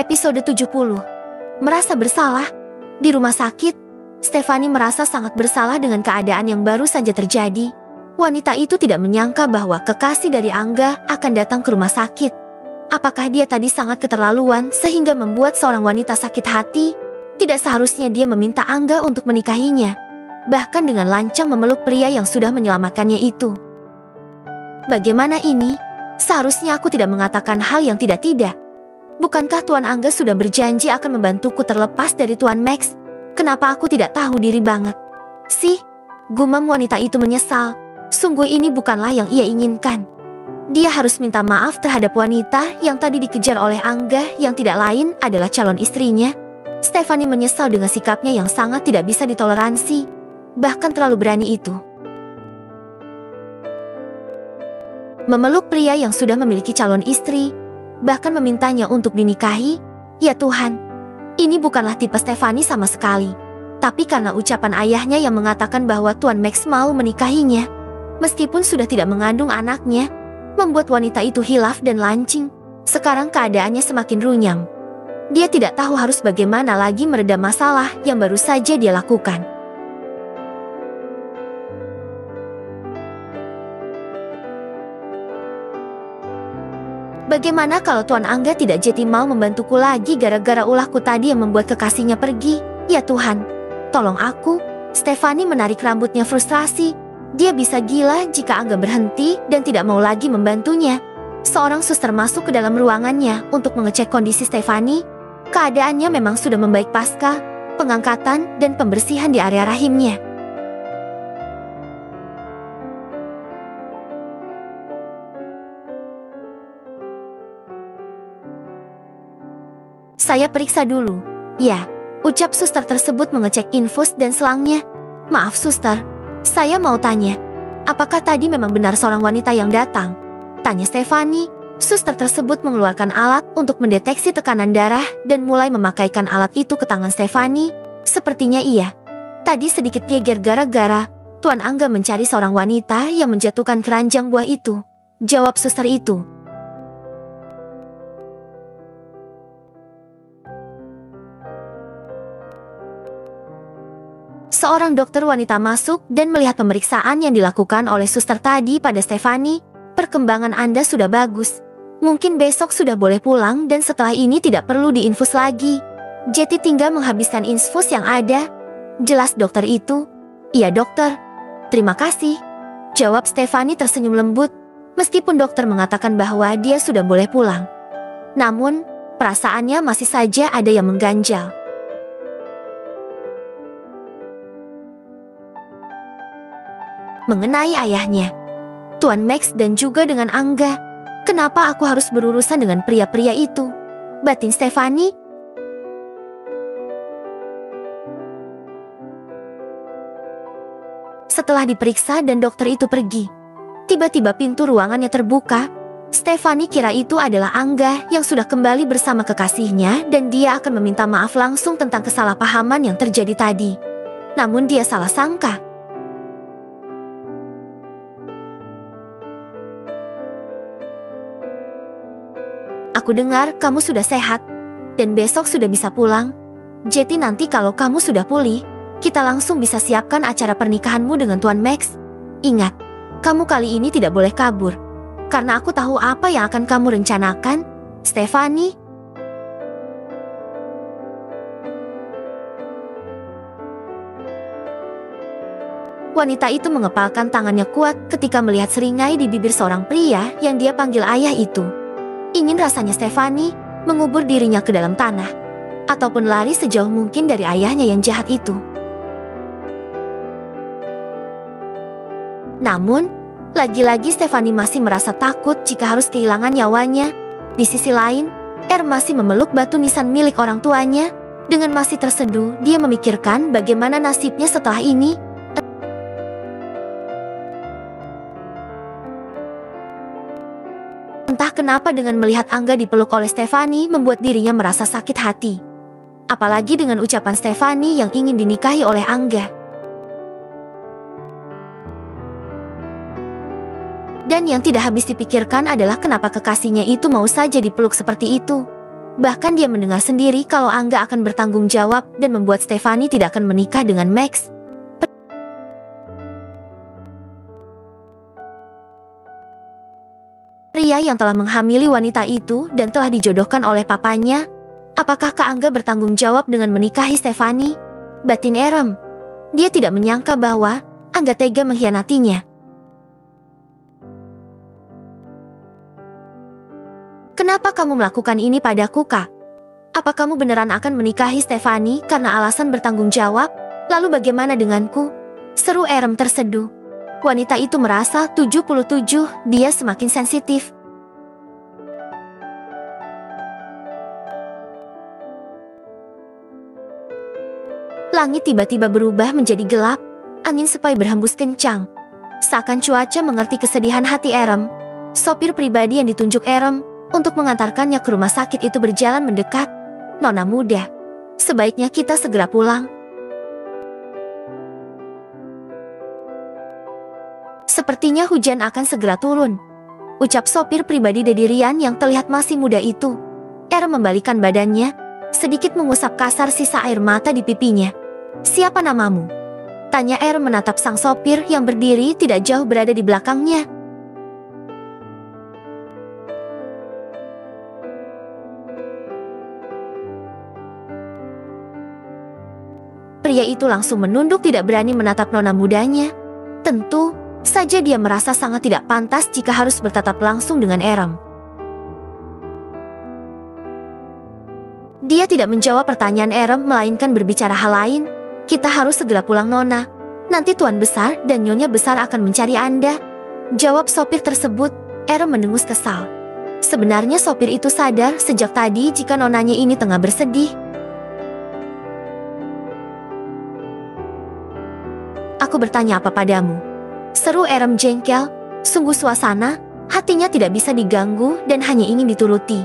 Episode 70. Merasa bersalah. Di rumah sakit, Stefani merasa sangat bersalah dengan keadaan yang baru saja terjadi. Wanita itu tidak menyangka bahwa kekasih dari Angga akan datang ke rumah sakit. Apakah dia tadi sangat keterlaluan sehingga membuat seorang wanita sakit hati? Tidak seharusnya dia meminta Angga untuk menikahinya, bahkan dengan lancang memeluk pria yang sudah menyelamatkannya itu. Bagaimana ini? Seharusnya aku tidak mengatakan hal yang tidak-tidak. Bukankah Tuan Angga sudah berjanji akan membantuku terlepas dari Tuan Max? Kenapa aku tidak tahu diri banget? Sih, gumam wanita itu menyesal. Sungguh ini bukanlah yang ia inginkan. Dia harus minta maaf terhadap wanita yang tadi dikejar oleh Angga yang tidak lain adalah calon istrinya. Stefani menyesal dengan sikapnya yang sangat tidak bisa ditoleransi, bahkan terlalu berani itu. Memeluk pria yang sudah memiliki calon istri, bahkan memintanya untuk dinikahi, ya Tuhan. Ini bukanlah tipe Stefani sama sekali. Tapi karena ucapan ayahnya yang mengatakan bahwa Tuan Max mau menikahinya, meskipun sudah tidak mengandung anaknya, membuat wanita itu hilaf dan lancing. Sekarang keadaannya semakin runyam. Dia tidak tahu harus bagaimana lagi meredam masalah yang baru saja dia lakukan. Bagaimana kalau Tuan Angga tidak jadi mau membantuku lagi gara-gara ulahku tadi yang membuat kekasihnya pergi? Ya Tuhan, tolong aku. Stefani menarik rambutnya frustrasi. Dia bisa gila jika Angga berhenti dan tidak mau lagi membantunya. Seorang suster masuk ke dalam ruangannya untuk mengecek kondisi Stefani. Keadaannya memang sudah membaik pasca pengangkatan dan pembersihan di area rahimnya. Saya periksa dulu. Ya, ucap suster tersebut mengecek infus dan selangnya. Maaf suster, saya mau tanya, apakah tadi memang benar seorang wanita yang datang? Tanya Stefani. Suster tersebut mengeluarkan alat untuk mendeteksi tekanan darah dan mulai memakaikan alat itu ke tangan Stefani. Sepertinya iya. Tadi sedikit geger gara-gara Tuan Angga mencari seorang wanita yang menjatuhkan keranjang buah itu. Jawab suster itu. Seorang dokter wanita masuk dan melihat pemeriksaan yang dilakukan oleh suster tadi pada Stefani. Perkembangan Anda sudah bagus. Mungkin besok sudah boleh pulang dan setelah ini tidak perlu diinfus lagi. Jadi tinggal menghabiskan infus yang ada. Jelas dokter itu. Iya dokter. Terima kasih. Jawab Stefani tersenyum lembut. Meskipun dokter mengatakan bahwa dia sudah boleh pulang. Namun, perasaannya masih saja ada yang mengganjal. Mengenai ayahnya, Tuan Max dan juga dengan Angga. Kenapa aku harus berurusan dengan pria-pria itu? Batin Stefani. Setelah diperiksa dan dokter itu pergi, tiba-tiba pintu ruangannya terbuka. Stefani kira itu adalah Angga yang sudah kembali bersama kekasihnya dan dia akan meminta maaf langsung tentang kesalahpahaman yang terjadi tadi. Namun dia salah sangka. Aku dengar kamu sudah sehat, dan besok sudah bisa pulang. Jadi nanti kalau kamu sudah pulih, kita langsung bisa siapkan acara pernikahanmu dengan Tuan Max. Ingat, kamu kali ini tidak boleh kabur, karena aku tahu apa yang akan kamu rencanakan, Stefani. Wanita itu mengepalkan tangannya kuat ketika melihat seringai di bibir seorang pria yang dia panggil ayah itu. Ingin rasanya Stefani mengubur dirinya ke dalam tanah, ataupun lari sejauh mungkin dari ayahnya yang jahat itu. Namun, lagi-lagi Stefani masih merasa takut jika harus kehilangan nyawanya. Di sisi lain, masih memeluk batu nisan milik orang tuanya. Dengan masih terseduh, dia memikirkan bagaimana nasibnya setelah ini. Entah kenapa dengan melihat Angga dipeluk oleh Stefani membuat dirinya merasa sakit hati. Apalagi dengan ucapan Stefani yang ingin dinikahi oleh Angga. Dan yang tidak habis dipikirkan adalah kenapa kekasihnya itu mau saja dipeluk seperti itu. Bahkan dia mendengar sendiri kalau Angga akan bertanggung jawab dan membuat Stefani tidak akan menikah dengan Max. Pria yang telah menghamili wanita itu dan telah dijodohkan oleh papanya. Apakah Kak Angga bertanggung jawab dengan menikahi Stefani? Batin Erem. Dia tidak menyangka bahwa Angga tega mengkhianatinya. Kenapa kamu melakukan ini padaku, Kak? Apa kamu beneran akan menikahi Stefani karena alasan bertanggung jawab? Lalu bagaimana denganku? Seru Erem terseduh. Wanita itu merasa 77, dia semakin sensitif. Langit tiba-tiba berubah menjadi gelap, angin sepoi berhembus kencang. Seakan cuaca mengerti kesedihan hati Erem. Sopir pribadi yang ditunjuk Erem untuk mengantarkannya ke rumah sakit itu berjalan mendekat. Nona muda, sebaiknya kita segera pulang. Sepertinya hujan akan segera turun, ucap sopir pribadi Dedirian yang terlihat masih muda itu. Erem membalikan badannya, sedikit mengusap kasar sisa air mata di pipinya. Siapa namamu? Tanya Erem menatap sang sopir yang berdiri tidak jauh berada di belakangnya. Pria itu langsung menunduk, tidak berani menatap nona mudanya. Tentu saja dia merasa sangat tidak pantas jika harus bertatap langsung dengan Erem. Dia tidak menjawab pertanyaan Erem, melainkan berbicara hal lain. Kita harus segera pulang, Nona. Nanti Tuan Besar dan Nyonya Besar akan mencari Anda. Jawab sopir tersebut. Erem mendengus kesal. Sebenarnya sopir itu sadar sejak tadi jika nonanya ini tengah bersedih. Aku bertanya apa padamu? Seru Erem jengkel. Sungguh suasana hatinya tidak bisa diganggu dan hanya ingin dituruti.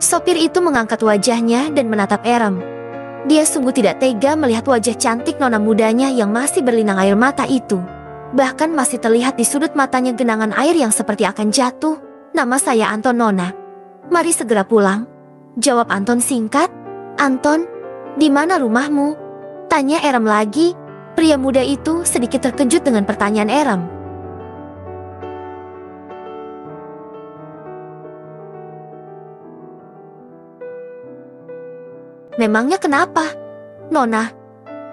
Sopir itu mengangkat wajahnya dan menatap Erem. Dia sungguh tidak tega melihat wajah cantik nona mudanya yang masih berlinang air mata itu. Bahkan masih terlihat di sudut matanya genangan air yang seperti akan jatuh. Nama saya Anton, Nona. Mari segera pulang. Jawab Anton singkat. Anton, di mana rumahmu? Tanya Erem lagi. Pria muda itu sedikit terkejut dengan pertanyaan Erem. Memangnya kenapa? Nona,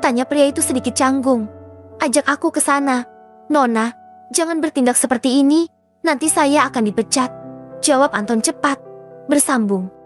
tanya pria itu sedikit canggung. Ajak aku ke sana. Nona, jangan bertindak seperti ini. Nanti saya akan dipecat. Jawab Anton cepat. Bersambung.